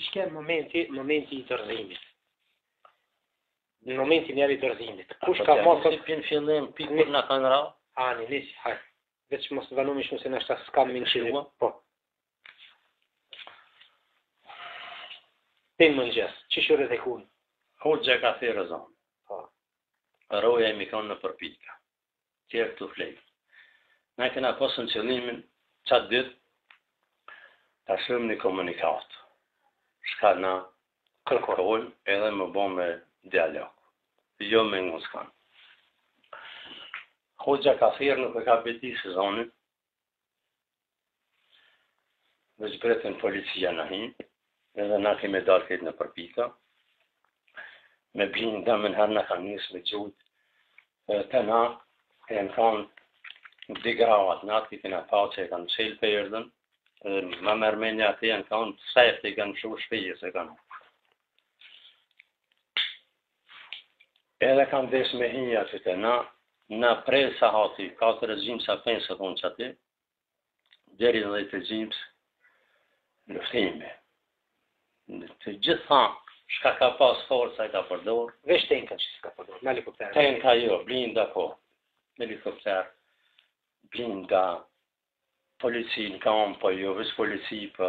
Çka momenti I dorëzimit. Në momentin e dorëzimit. Kush ka marrë si në fillim pikë na kanë ra? Ani, nisi, hajde. Veç mos vanomi shumë se nashta s'kam mençi. Po. Tem mëngjes, çish orë të kun? Hoxha ka thirrë zon. Po. Roja mi kanë në përpika. Tjerë të flej. Na kena pasën qëllimin qatë ditë ta shëm një komunikat. Shka na kërkojnë edhe më bo me dialog. Jo me nguskan. Hoxha ka thirrë nuk e ka beti se zonin. Veç bretën policia në hinë. Edhe na kemi dalë këtë në përpika. Me blinë dëmën herë në kanë njësë me gjudë. Të na e në kanë digravat natë, këtë në pa që e kanë qelë për erdën. Më mërmenja të e në kanë seftë i kanë shu shpije se kanë. Edhe kanë desh me hinja që të na prej sa hati, 4 gjimë sa 5 se thonë që ati, deri 10 gjimës luftime. Të gjitha shka ka pas forca I ka përdor. Vesh tenka që s'ka përdor, me helikopter. Tenka jo, blinda po. Helikopter, blinda, polici në kam, po jo, vesh polici, po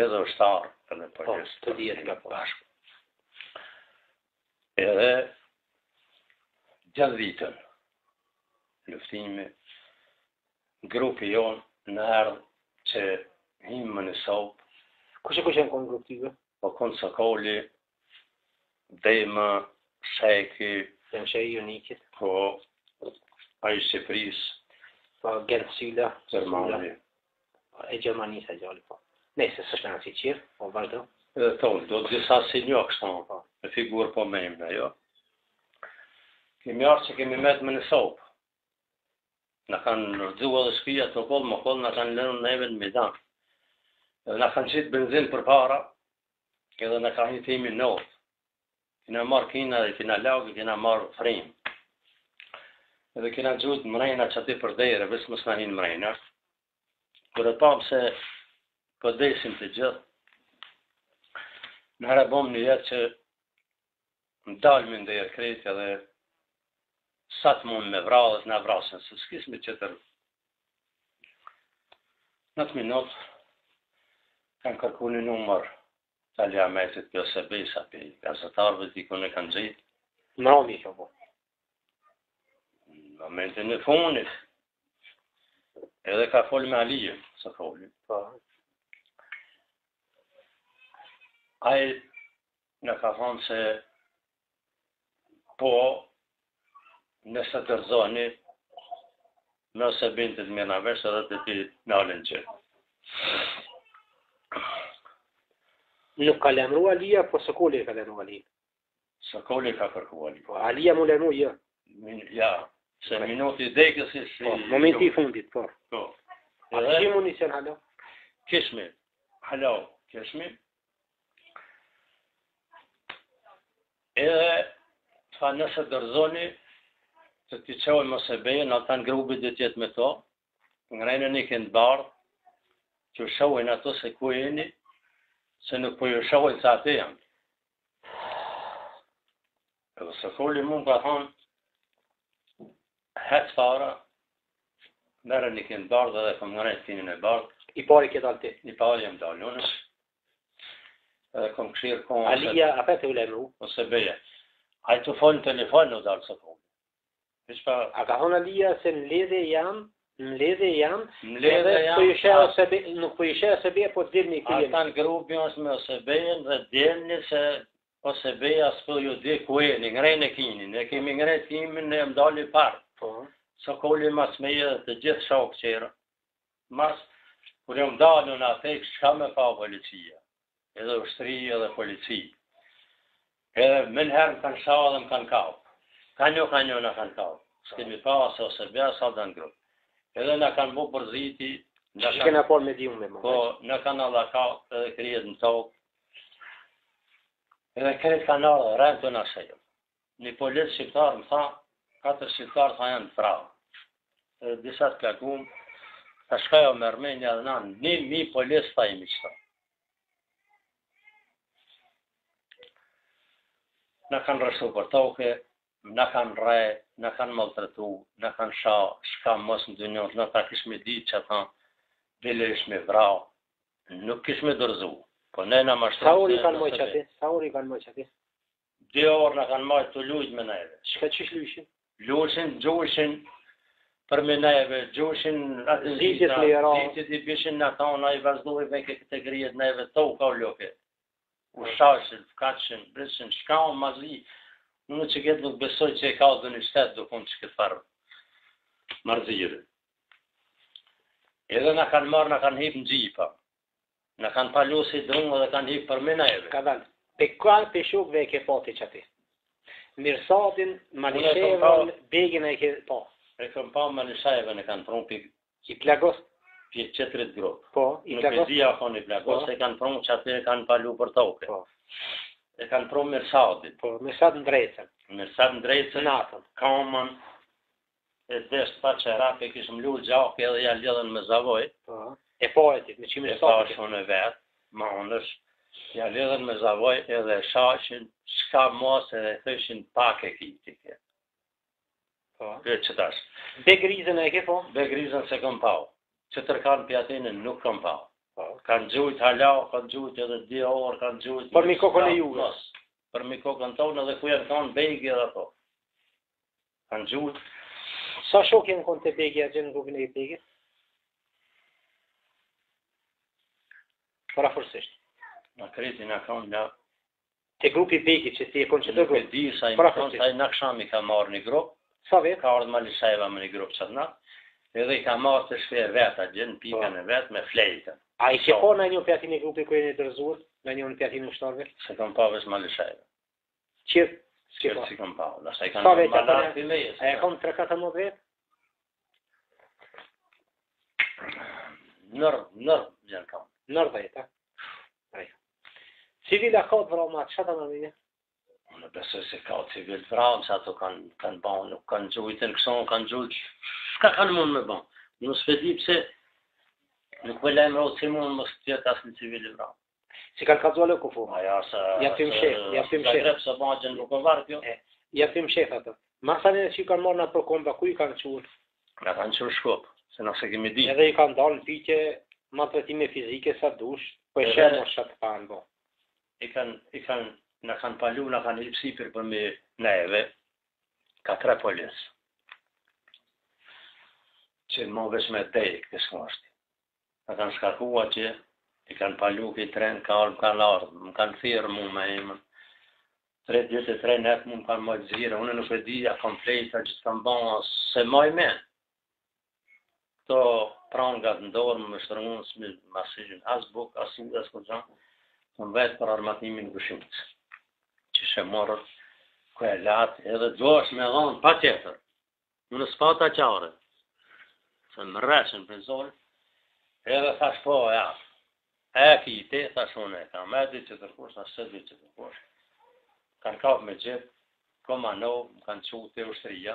edhe ushtarë, edhe polis. Po, të dijet nga bashkë. Edhe gjatë vitën, luftime, grupi jonë në herë që himë më në sopë. Kush janë konë grupë tyve? Po konë Sokoli, Dema, Sheki. Janë Sheki Unikit. Po, a I Shqipëris. Po, Gent Syla. Gjermani. E Gjermanisë e gjallë, po. Nese, së shtë në si qirë, po vazhdo. Edhe tonë, do të disa si një kështon, po. Me figurë po me imna, jo. Kemi arë që kemi metë më në sopë. Në kanë rëdzua dhe shpia të kollë, më kollë, në kanë lënë neve në Medan. Edhe në kanë qitë benzin për para, edhe në kanë hitë imi nëllë. Kina marë kina dhe kina lagë, kina marë frejmë. Edhe kina gjutë mrejna që ati për dhejre, vësë mësë në hinë mrejna. Kër e pamë se për desim të gjithë, në herë bom një jetë që në dalëmi në dhejre krejtë edhe sa të mund me vralët në vrasën, se s'kis me qëtër. Në të minutë, kanë kërku një numër të aljametit për sebesa për gazetarëve të dikune kanë gjitë. Në romi që po. Në momentin e funit. Edhe ka folë me Alijën, së folë. Po. Ajë në ka thonë se po nëse të rëzoni nëse bintit mirë në vesh edhe të ti në alën që. Nuk ka lemru Alija, po Sokoli ka lemru Alija. Sokoli ka kërku Alija. Po, Alija mu lemru, jo. Ja, se minuti dekës si... Po, momenti I fundit, po. Po. A që mu nisën halo? Kishmi. Halo, kishmi. Edhe, fa nëse dërzoni, të t'i qojë më se bejë, në tanë grupit dhe tjetë me to, ngrejnë një këndë bardë, që shohin ato se ku jeni, se nuk po ju shohin sa atë janë. Edhe Sokoli mund ka thonë, hetë fara, merë një këndë bardë dhe kom ngrejnë tinin e bardë. I pari këtë alti. I pari jem dalë unës. Edhe kom këshirë konë... Alija, a për të u lemru? Ose beje. A I të folë në telefon në dalë Sokoli. A ka thonë Alija se në ledhe janë, nuk po i shë OSB, po të dirë një këjeni. Ata në grupi është me OSB-en dhe dirëni se OSB-a s'po ju di ku e, një ngrejnë e kinin. Ne kemi ngrejnë kimin e më dali parë. Po. Sokoli mas me edhe të gjithë shokë qera. Mas, kur jë më dalë në atek, shka me pa policia. Edhe ushtri edhe polici. Edhe më herë më kanë shao dhe më kanë kapë. Kanjo në kanë kapë. S'kemi pa se OSB-a sa dhe në grupë. Edhe në kanë bu përziti. Që kena por me diume më. Po, në kanë allakatë edhe krijet në tokë. Edhe kretë kanë ardhe, rejnë të në shejë. Një policë shqiptarë më tha, 4 shqiptarë tha janë të prave. Edhe disa të plakumë, ta shkajo me Armenja dhe nanë, 1000 policë tha imi qëta. na kanë rështu për toke, na kanë rre, na kanë maltretu, na kanë shka mos në dynjot, na ta kishme ditë që ata bile ishme vrau, nuk kishme dërzu, po ne na mashtru. Sa ori kanë moj qati? Sa ori kanë moj qati? 2 orë na kanë majtë të lujt me neve. Shka qysh lujshin? Lujshin, gjushin për me neve, gjushin atë zitit i bishin në tona, i vazhdoj veke këtë grijet neve, to ka u loke. U shashin, fkachin, brishin, shka o mazi. Unë që këtë nuk besoj që e ka dhe një shtetë do konë që këtë farë marzirë. Edhe në kanë marë, në kanë hip në gjipa. Në kanë palu si drungë dhe kanë hip për mina eve. Ka dalë, pe kanë pe shukve e ke pati që ati? Mirsadin, Malishevën, Begin e ke pa. E këm pa Malishevën e kanë prunë për I plagos? Për 4 grupë. Po, I plagos? Nuk e dhja konë I plagos, e kanë prunë që aty e kanë palu për toke. Po. E kanë prunë Mirsadin. Po, Mirsadin drejtën. Mirsadin drejtën, natën. Kamën, e deshtë pa që rape kishëm lullë gjake edhe ja lidhen me zavoj. Po. E pa e ti, me që Mirsadin. E pa shumë e vetë, ma onësh, ja lidhen me zavoj edhe shashin, shka mos edhe thëshin pak e kitike. Po. Për që tash. Begrizën e ke po? Begrizën se kom pau. Që tërkan pjatinën nuk kom pau. Po. Kanë gjujt halau, kanë gjujt edhe 2 orë, kanë gjujt... Për mi kokën e juve? Për mi kokën tonë edhe ku janë kanë begi edhe ato. Kanë gjujt. Sa shok jenë konë të begi a gjenë në grupin e begi? Para forësisht. Në kreti në kanë nga... Te grupi begi që ti e konë që të grupë? Nuk e di sa i më konë, sa i në këshami ka marrë një grupë. Sa vetë? Ka ardhë Malisheva me një grupë qëtë natë. Edhe i ka marrë të shpe vetë, a gjenë pikën e vetë me flejtën. A i ke po në një pjatin e grupi kërë një dërzuar, në një pjatin e shtarve? Se kom pa vesh Malisheva. Qirë? Qirë si kom pa. Sa i Sa kanë vetë malarë të leje. A e kom 3-4 vetë? Nërë, gjenë kam. Nërë vetë, a? Civila ka të vrama, që ta në mine? Unë besoj se ka civil vrama, që ato kanë banë, nuk kanë gjujtën këson, kanë gjujtë, shka kanë mund me banë. Në s'pedi pëse nuk me lejmë rrë që mund mos tjetë asë në civili vrama. Si kanë kazuale ku fu? Aja sa... Japim shef. Zagreb se banë gjënë Vukovar kjo. Japim shef ato. Masane që i kanë marrë në përkomba, ku i kanë qurë? Nga kanë qurë shkop, se nëse kemi di. Edhe i kanë dalë në pyqe maltretime fizike sa dush, po e shenë mos shatë panë, bo. Në kanë palu, në kanë lipsipir për me neve, ka 3 polisë. Që në më vesh me dejë këtë shkashti. Në kanë shkakua që i kanë palu këtë tren, kanë ardhë, më kanë thirë mu me imën. 3 ditë e 3 netë mu më kanë mojtë zhire, unë nuk e dhja kompleta që të kanë banë, se moj me. Këto prangat ndorë më shtërënës me masijin, as buk, as u, as këtë të më vetë për armatimin gëshimës. Që shë morët, ku e latë, edhe dhosh me dhonë, pa tjetër. Unë s'pata qare, se më rreshën për zonë, edhe thash po, ja, e kiti, thash unë e kam, e di që tërkush, në së di që tërkush. Kanë kapë me gjithë, Komanov, më kanë qu të ushtëria,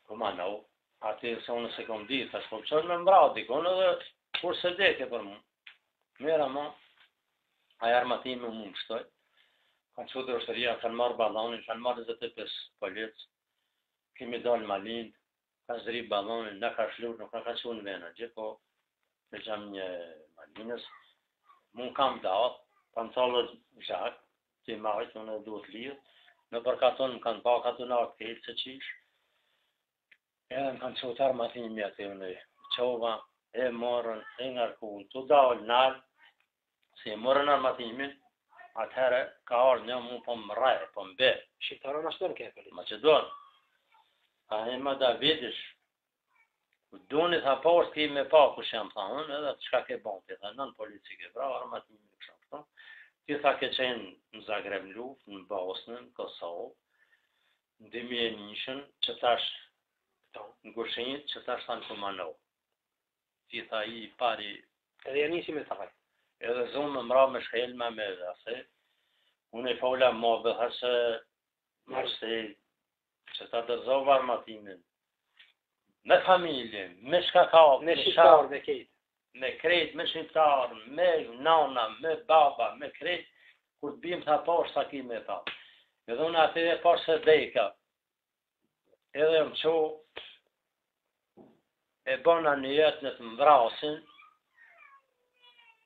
Komanov, ati se unë se kom di, thash po qërë me mbra, dikon edhe, kur se deke për mu. Mera ma, aja armatimi më më shtoj, kanë qu të ushtëria, kanë marrë balonin, kanë marrë 25 policë, kemi dalë malin, ka zri balonin, në ka shlur, nuk në ka qu në vena, gjithë, po, me gjam një malinës, mund kam datë, kanë talët zhak, të i majtë, unë e duhet lidhë, në përkaton më kanë pa, katon artë kejtë se qish, edhe më kanë qu të armatimi atë unë, qova, e morën, e ngarkun, të dalë nalë, si e morën armatimin, atëherë ka orë një mu po më rajë, po më be. Shqiptarë në shtërë ke pëllit? Macedon. A e ma Davidish, doni tha po është ki me pa kush jam tha unë, edhe qka ke bon, ti tha nën polici ke bra, armatimin në kësha këto. Ti tha ke qenë në Zagreb në luft, në Bosnën, në Kosovë, në 2001, që tash në Gushinjit, që tash tha në Kumanov. Ti tha i pari... Edhe janë nisi me thaj. Edhe zonë më mra me shkelma me dhase, unë e fola më bëhasë mërëse që ta dërzova armatimin, me familje, me shka ka, me shqiptar, me kejtë. Me krejt, me shqiptar, me nana, me baba, me krejt, kur të bim tha poshtë sa ki me ta. Edhe unë aty e poshtë se dejka. Edhe më qo, e bona një jetë në të mbrasin,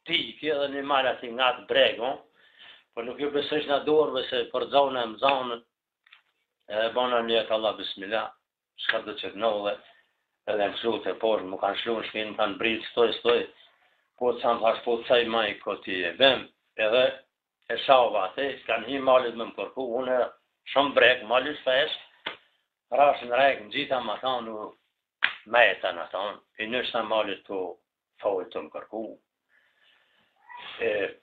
tiki edhe një marë ati nga të bregon, por nuk ju besësh në dorëve se për zonë e më zonën, edhe bona një jetë Allah bismillah, shka dhe që të nëllë, edhe më shlu të porë, më kanë shlu në shpinë, më kanë britë, stoj, po të samë thash, po të saj maj këti e vem, edhe e shava ati, kanë hi malit me më kërku, unë shumë brek, malit fesh, rashën rejkë, më gjitha më thonë, meta në thonë, i nështë në malit të fojë të më kërku.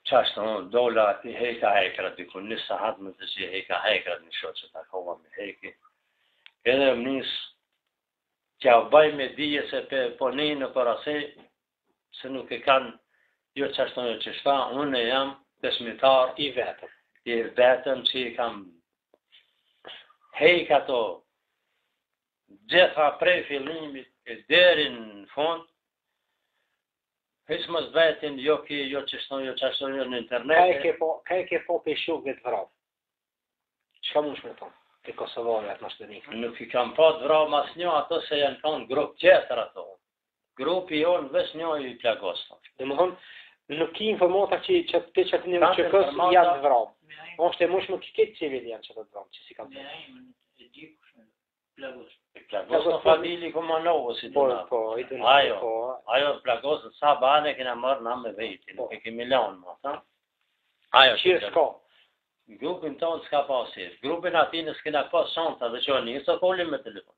Qashtë të unë, dola ati hejka, dikun një sahat më të që hejka, një shotë që ta kova me hejki. Edhe më njësë, që u baj me dije se po një në përase, se nuk e kanë, jo qashtë të një që shta, unë e jam besmitar i vetëm që i kam hejka to, gjitha prej fillimit e deri në fund, Hysë më zbetin, jo qashton në internet. Ka e ke po për shukve të vrap? Qëka mu shme tonë? Të Kosovare atë mashtënikë? Nuk I kam pa të vrap mas një, ato se janë kanë grup tjetër ato. Grupi jonë vesh një I plagoston. Dhe më thonë, nuk ki informata që të që të një që kësë janë të vrap. Oshte mu shme këtë civil janë që të vrap, që si kam të Plagoston familji Kumanovë si të nga. Ajo plagoston sa bane kena mërë na me veti, nuk e kemi lanë ma, ta? Ajo qirë shko. Grupin tonë s'ka pasir. Grupin ati në s'kena pas shanta dhe që një së kolim me telefon.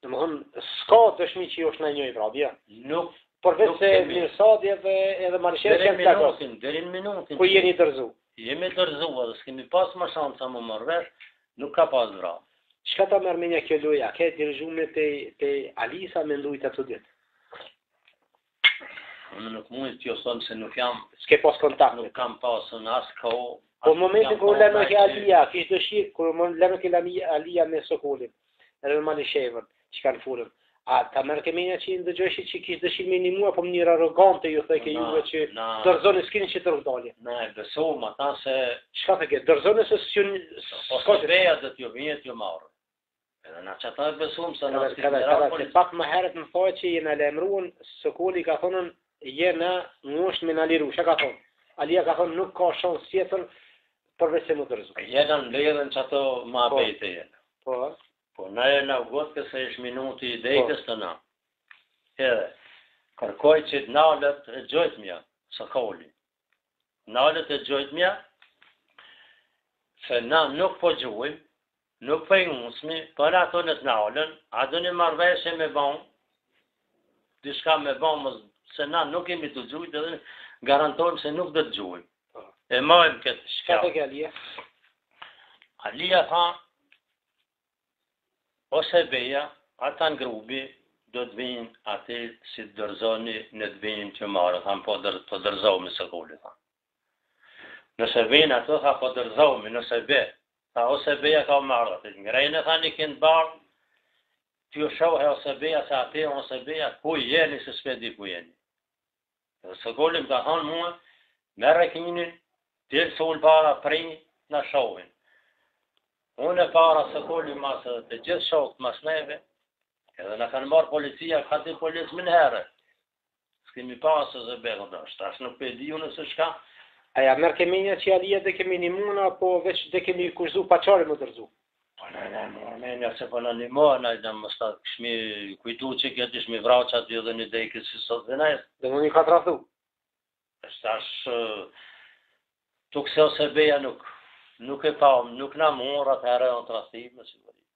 Dhe më thonë, s'ka dëshmi që jo është në njëj vrab, ja? Nuk. Përveç se mirësadi edhe marishërë që janë plagoston. Derin minutin. Ku jeni dërzu? Jemi dërzu, edhe s'kemi pas më shanta sa më mërvesh, nuk ka pas vrab. Shka ta mërë me një kjo loja? Ke dirëgjume të Alisa me ndujtë atë ditë? Unë nuk mund t'jo thonë se nuk jam... S'ke pas kontakt? Nuk kam pasë në asë ko... Po në momentin kër lëmë ke Alia, kishë dëshirë, kër lëmë ke Alia me Sokolin, edhe në Malishevën, që kanë furën, a ta mërë ke menja që I ndëgjëshi që kishë dëshirë me një mua, po më njërë arrogante ju thëke juve që dërzone s'kini që të rëgdalje. Ne, besom ata se... Shka thëke, dërzone se s'jun... Ose veja dhe t'ju vinjet ju marë. Edhe na që ata besom se në se pak më herët më thoi që jena lemruën, Sokoli ka thonën, jena ngosht me në liru, që ka thonë? Alia ka thonë nuk ka shansë tjetër përveç se më dërzu. Jena në ledhen që ato ma bejte jena. Po na e në gotë këse ish minuti I dejkës të na. Edhe, kërkoj që të nalët e gjojtëmja, Sokoli. Nalët e gjojtëmja, se na nuk po gjujmë, nuk për ngusmi, për ato në të nalën, a do një marveshe me bon, dishka me bon, se na nuk kemi të gjujt, edhe garantojmë se nuk dhe të gjujt. E mojmë këtë shka. Shka të ke Alia? Alia tha, ose beja, ata në grubi, do të vinë ati si të dërzoni në të vinë që marë, thamë po dërzohemi së kulli, tha. Nëse vinë ato, tha po dërzohemi, nëse be, tha ose beja ka marrë, ngrejnë tha një kënë barë, t'ju shohe ose beja, se ati ose beja, ku jeni, se s'pedi ku jeni. Dhe së kullim ka thonë mua, me rekinin, t'ilë sulë para prinjë, në shohin. Unë e para së kullim masë të gjithë shokët mas neve, edhe në kanë marrë policia, ka të policë më në herë. S'kemi pasë zë begë dështë, ashtë nuk pedi unë se shka. Aja mërë kemi një që Alia dhe kemi një muna, po veç dhe kemi kurzu pa qare më dërzu. Po në mërë menja se po në një mërë, në idë më statë këshmi kujtu që këtë ishmi vraqat dhe një dejke si sot dhe nëjës. Dhe më një ka të rathu. Êshtë ashtë, tuk se ose beja nuk e pa, nuk në mërë atë herë në të rathim, në sigurit.